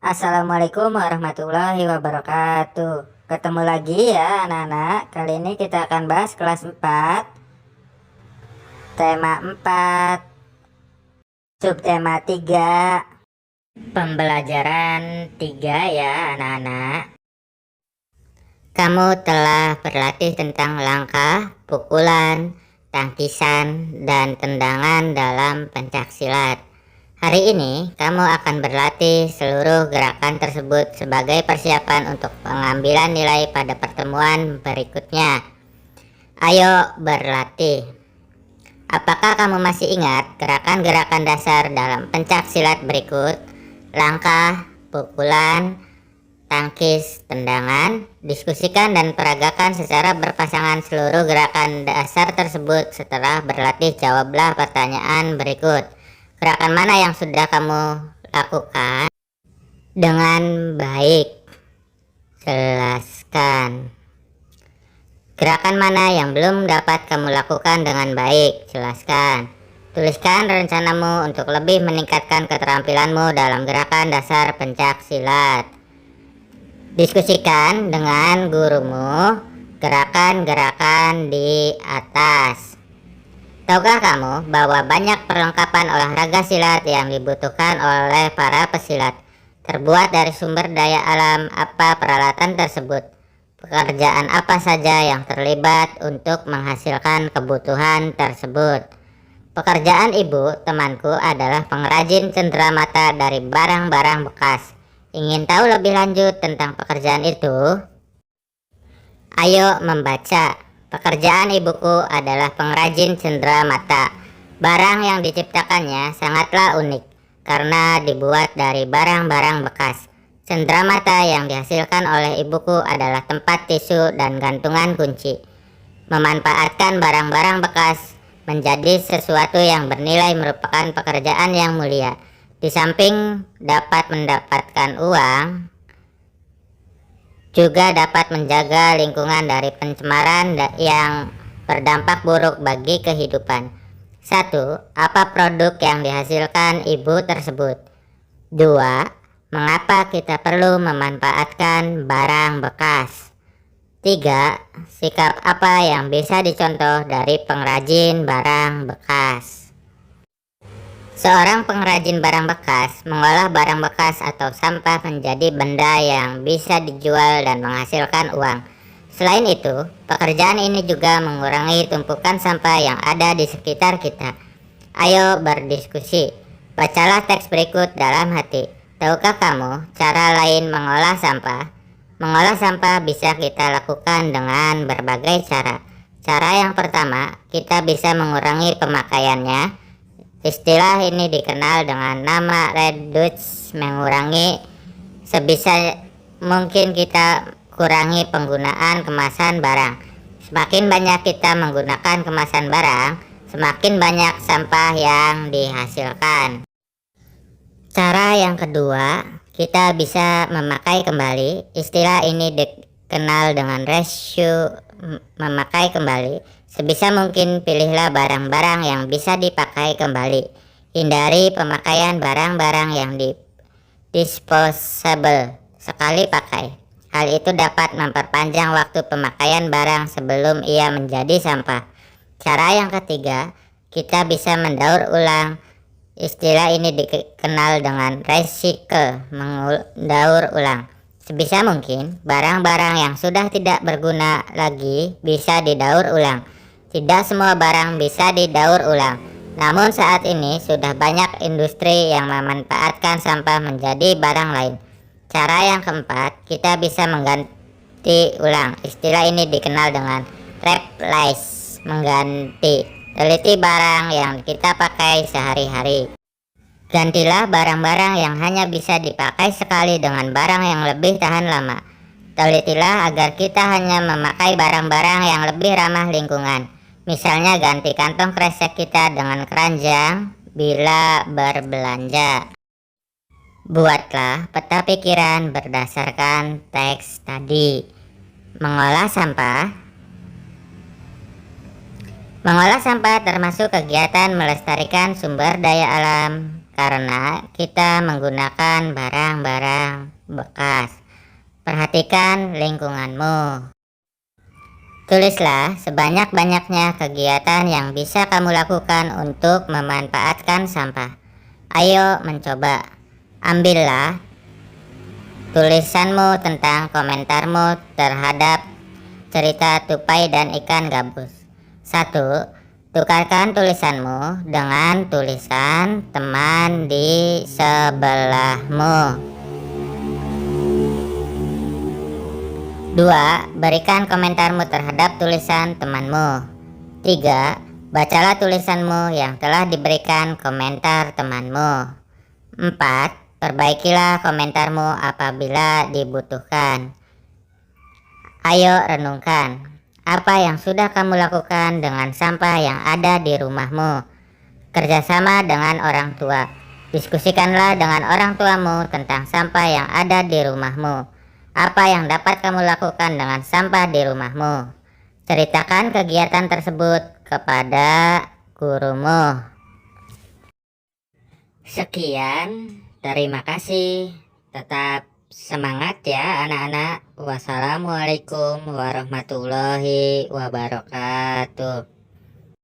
Assalamualaikum warahmatullahi wabarakatuh. Ketemu lagi ya anak-anak. Kali ini kita akan bahas kelas 4, tema 4, subtema 3, pembelajaran 3 ya anak-anak. Kamu telah berlatih tentang langkah, pukulan, tangkisan, dan tendangan dalam pencaksilat. Hari ini kamu akan berlatih seluruh gerakan tersebut sebagai persiapan untuk pengambilan nilai pada pertemuan berikutnya. Ayo berlatih. Apakah kamu masih ingat gerakan-gerakan dasar dalam pencaksilat berikut? Langkah, pukulan, tangkis, tendangan. Diskusikan dan peragakan secara berpasangan seluruh gerakan dasar tersebut. Setelah berlatih, jawablah pertanyaan berikut. Gerakan mana yang sudah kamu lakukan dengan baik? Jelaskan. Gerakan mana yang belum dapat kamu lakukan dengan baik? Jelaskan. Tuliskan rencanamu untuk lebih meningkatkan keterampilanmu dalam gerakan dasar pencaksilat. Diskusikan dengan gurumu gerakan-gerakan di atas. Tahukah kamu bahwa banyak perlengkapan olahraga silat yang dibutuhkan oleh para pesilat terbuat dari sumber daya alam? Apa peralatan tersebut? Pekerjaan apa saja yang terlibat untuk menghasilkan kebutuhan tersebut? Pekerjaan ibu temanku adalah pengrajin cenderamata dari barang-barang bekas. Ingin tahu lebih lanjut tentang pekerjaan itu? Ayo membaca. Pekerjaan ibuku adalah pengrajin cenderamata. Barang yang diciptakannya sangatlah unik karena dibuat dari barang-barang bekas. Cenderamata yang dihasilkan oleh ibuku adalah tempat tisu dan gantungan kunci. Memanfaatkan barang-barang bekas menjadi sesuatu yang bernilai merupakan pekerjaan yang mulia. Di samping dapat mendapatkan uang, juga dapat menjaga lingkungan dari pencemaran yang berdampak buruk bagi kehidupan. 1. Apa produk yang dihasilkan ibu tersebut? 2. Mengapa kita perlu memanfaatkan barang bekas? 3. Sikap apa yang bisa dicontoh dari pengrajin barang bekas? Seorang pengrajin barang bekas mengolah barang bekas atau sampah menjadi benda yang bisa dijual dan menghasilkan uang. Selain itu, pekerjaan ini juga mengurangi tumpukan sampah yang ada di sekitar kita. Ayo berdiskusi. Bacalah teks berikut dalam hati. Tahukah kamu cara lain mengolah sampah? Mengolah sampah bisa kita lakukan dengan berbagai cara. Cara yang pertama, kita bisa mengurangi pemakaiannya. Istilah ini dikenal dengan nama reduce, mengurangi. Sebisa mungkin kita kurangi penggunaan kemasan barang. Semakin banyak kita menggunakan kemasan barang, semakin banyak sampah yang dihasilkan. Cara yang kedua, kita bisa memakai kembali. Istilah ini dikenal dengan ratio memakai kembali. Sebisa mungkin pilihlah barang-barang yang bisa dipakai kembali. Hindari pemakaian barang-barang yang disposable, sekali pakai. Hal itu dapat memperpanjang waktu pemakaian barang sebelum ia menjadi sampah. Cara yang ketiga, kita bisa mendaur ulang. Istilah ini dikenal dengan recycle, mendaur ulang. Sebisa mungkin barang-barang yang sudah tidak berguna lagi bisa didaur ulang. Tidak semua barang bisa didaur ulang, namun saat ini sudah banyak industri yang memanfaatkan sampah menjadi barang lain. Cara yang keempat, kita bisa mengganti ulang. Istilah ini dikenal dengan replace, mengganti. Teliti barang yang kita pakai sehari-hari. Gantilah barang-barang yang hanya bisa dipakai sekali dengan barang yang lebih tahan lama. Telitilah agar kita hanya memakai barang-barang yang lebih ramah lingkungan. Misalnya ganti kantong kresek kita dengan keranjang bila berbelanja. Buatlah peta pikiran berdasarkan teks tadi. Mengolah sampah. Mengolah sampah termasuk kegiatan melestarikan sumber daya alam karena kita menggunakan barang-barang bekas. Perhatikan lingkunganmu. Tulislah sebanyak-banyaknya kegiatan yang bisa kamu lakukan untuk memanfaatkan sampah. Ayo mencoba. Ambillah tulisanmu tentang komentarmu terhadap cerita tupai dan ikan gabus. 1. Tukarkan tulisanmu dengan tulisan teman di sebelahmu. 2. Berikan komentarmu terhadap tulisan temanmu. 3. Bacalah tulisanmu yang telah diberikan komentar temanmu. 4. Perbaikilah komentarmu apabila dibutuhkan. Ayo renungkan, apa yang sudah kamu lakukan dengan sampah yang ada di rumahmu? Kerjasama dengan orang tua. Diskusikanlah dengan orang tuamu tentang sampah yang ada di rumahmu. Apa yang dapat kamu lakukan dengan sampah di rumahmu? Ceritakan kegiatan tersebut kepada gurumu. Sekian, terima kasih. Tetap semangat ya anak-anak. Wassalamualaikum warahmatullahi wabarakatuh.